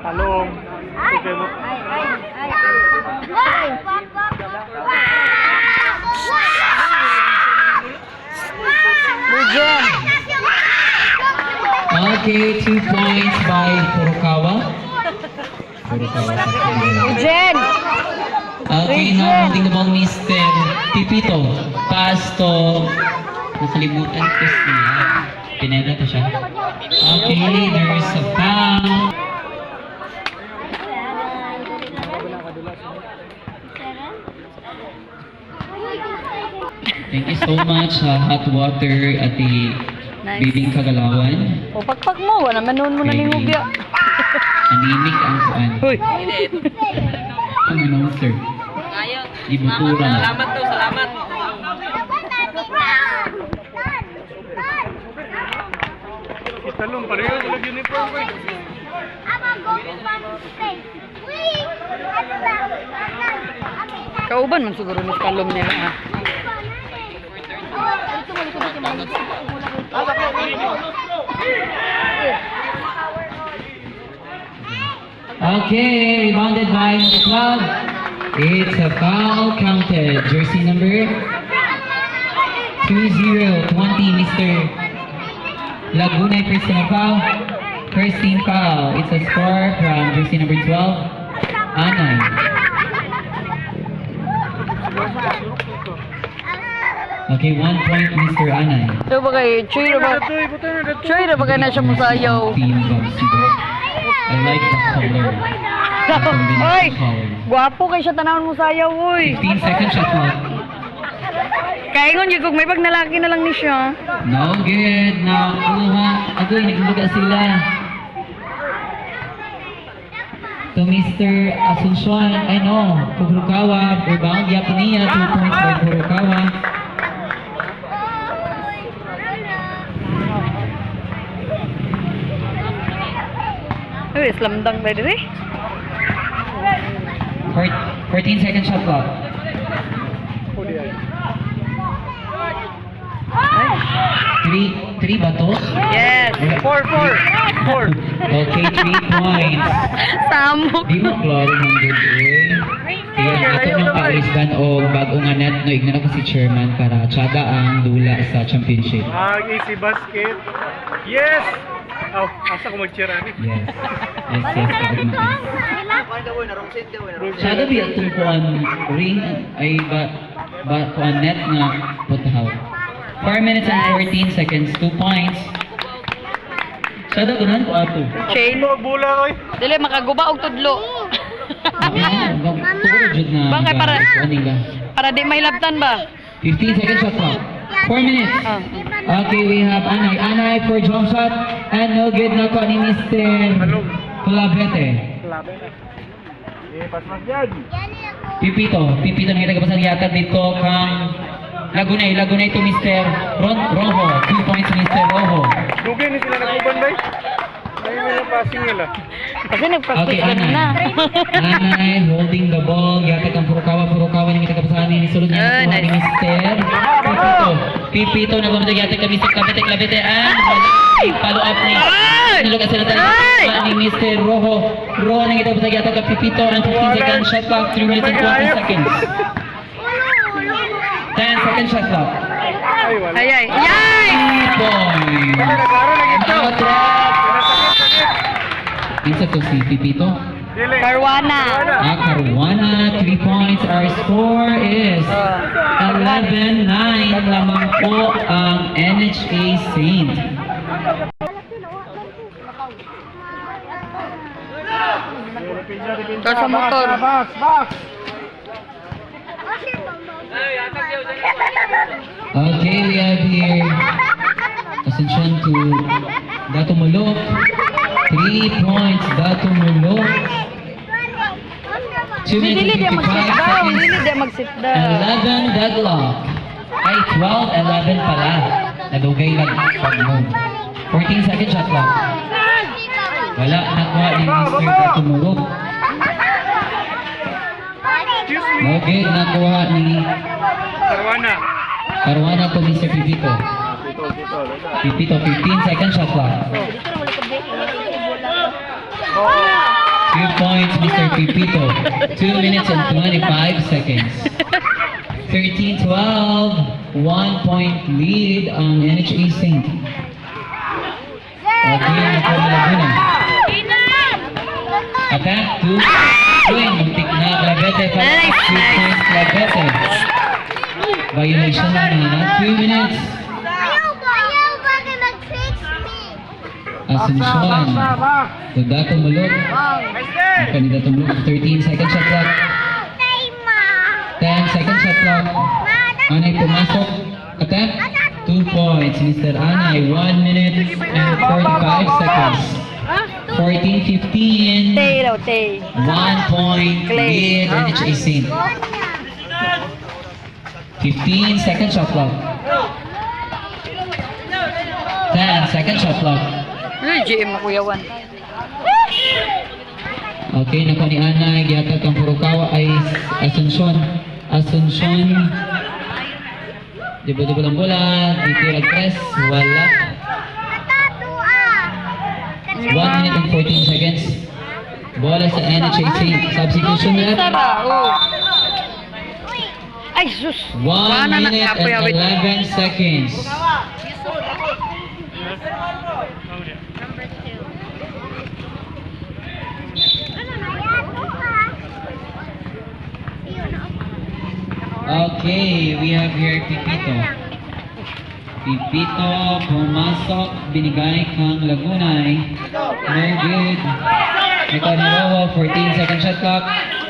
Talong. Okay mo. Okay, 2 points by Furukawa. Jen! Okay, now holding the ball, Mr. Pipito. Pass to... Nakalimutan ko siya. Pineda ko siya. Okay, there's a foul. Thank you so much, Hot Water at the Bibing Kagalawan. O, pagpag mo. Wala man noon mo nalingugya. Anemic ang kuan. Hoy! Ang announcer. Ibuturan. Salamat to, salamat. Talong, pareho sila uniform ko. Kauban man siguro ni kalom nila. Ha? Okay, rebounded by the club. It's a foul counted. Jersey number 2020, Mr. Laguna, first team foul. First team foul. It's a score from jersey number 12, Anay. Okay, 1 point, Mr. Anay. So ba kay Choy na ba na siya musayaw? Team Bobsido. I like the color. The combination Oy! color. Gwapo kay siya tanawon musayaw, oy. 15 seconds shot clock. Kaingon yung kung may pagnalaki na lang ni siya. No good. Nakuha. Agoy, nagluga sila. To Mr. Asuncion, I know, Furukawa, rebound, Yaponiya, 2 points by Furukawa. Uy, slam dunk ba dito eh? 14 seconds shot clock. Three ba to? Yes! 4-4! Okay, 3 points. Samok! Di mo klaro ng good eh. Kaya ato ng paulisdan o bagong nga net no ignan ako si chairman para tsaga ang dula sa championship. Easy basket. Yes! Oh, asa ko mag-cheer ani? Yes. Yes, kapag makin. Tsaga biya itong kuan ring ay ba kuan net nga putahaw. 4 minutes and 14 seconds, 2 points. Tsaga gunan ko ato. Chain. Bula oy. Dili, makaguba og tudlo. Bakit para di may labtan ba? 15 seconds shot clock. 4 minutes. Okay, we have Anay. Anay for jump shot. And no good na ko ni Mr. Kulabete. Pas yan. Pipito na kita kapasang yatag dito kang Lagunay to Mr. Rojo. 2 points Mr. Rojo. Dugay ni sila nagkuban bay. Ay may passing nila. Kasi nagpractice Okay, na. Anay holding the ball. Yatag ang Furukawa na kita kapasang ni sulod niya nakuha ni Mr. Pipito na bumutag yatag ka Mr. Klabete and follow up ni nilugan sila talaga ni Mr. Rojo na kita kapasang yatag ka Pipito and 15 seconds shot clock 3 minutes and 20 seconds 10 seconds shot clock. Ay wala. Ay! Yay! 3 points. Naglaro na gito. Isa to si Pipito. Dili. Caruana. Caruana, 3 points. Our score is 11-9 lamang po ang NHA Saint. Ito sa motor. Box. Okay, we have here Asuncion to Dato Mulok. 3 points, Dato Mulok. 2 minutes Dili and dia 55 mag-sit down. seconds. Dili dia mag-sit down. 11 deadlock. Ay, 12-11 pala. Nadugay lang pag-move. 14 seconds shot clock. Wala, nakuha ni Mr. Dato Mulok. Excuse me. Okay, nakuha ni Caruana to Mr. Pipito. Pipito, 15 seconds shot clock. 2 points, Mr. Pipito. 2 minutes and 25 seconds. 13-12. 1 point lead ang NHA Saint. Okay, nakuha Laguna. Attack 2. Muntik na Clavete. 2 points Clavete. Violation na na. 2 minutes. Asuncion. Dato Mulok. Kandidato Mulok. 13 second shot clock. 10 second shot clock. Anay pumasok. Attack. 2 points. Mr. Anay. 1 minute and 45 seconds. 14-15. Tay daw, tay. 1 point lead NHA Saint. 15 second shot clock. 10 second shot clock. Ay, GM na kuyawan. Okay, nakuha ni Anay. Gihatag ang Furukawa ay Asuncion. Asuncion. Dibo-dibo lang bola. Ditira press. Wala. 1 minute and 14 seconds. Bola sa NHA Saint. Substitution na. Tara, oh. Ay, sus. 1 minute and 11 seconds. Okay, we have here Pipito. Pipito, pumasok, binigay kang Lagunay. No good. Ikaw ni Wawa, 14 second shot clock.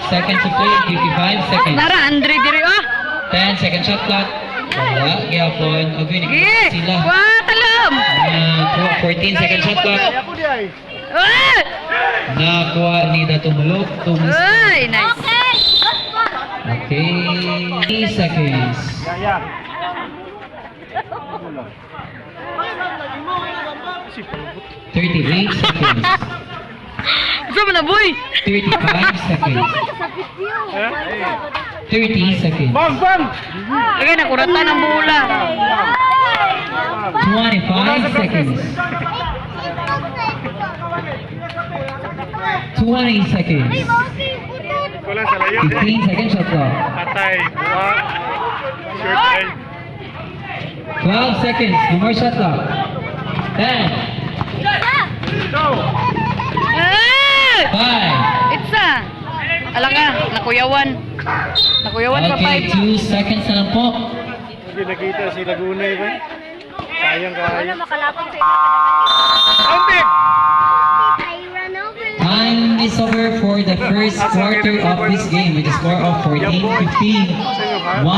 Seconds to play, 55 seconds. Nara, Andre diri, ah. 10 second shot clock. Wala, gyapon. Okay, Sige. nakikita sila. Wah, talam. 14 second shot clock. Ah! Nakuha ni Dato Mulok. Ay, nice. Okay, 3 seconds. 38 seconds. Saan mo na, boy? 35 seconds. 30 seconds. Bang, bang! Lagay na, kuratan ang bula. 25 seconds. 20 seconds. Wala sa layo. 15 seconds shot clock. Patay. Buwa. Short eye. 12 seconds. No more shot clock. 10, Go! Ah! 5. Itza. Ala ka, nakuyawan. Nakuyawan pa Okay, 5. 2 seconds na lang po. Hindi nakita si Laguna ba? Sayang kayo. Makalapang sa inyo. Counting! Time is over for the first quarter of this game with a score of 14-15.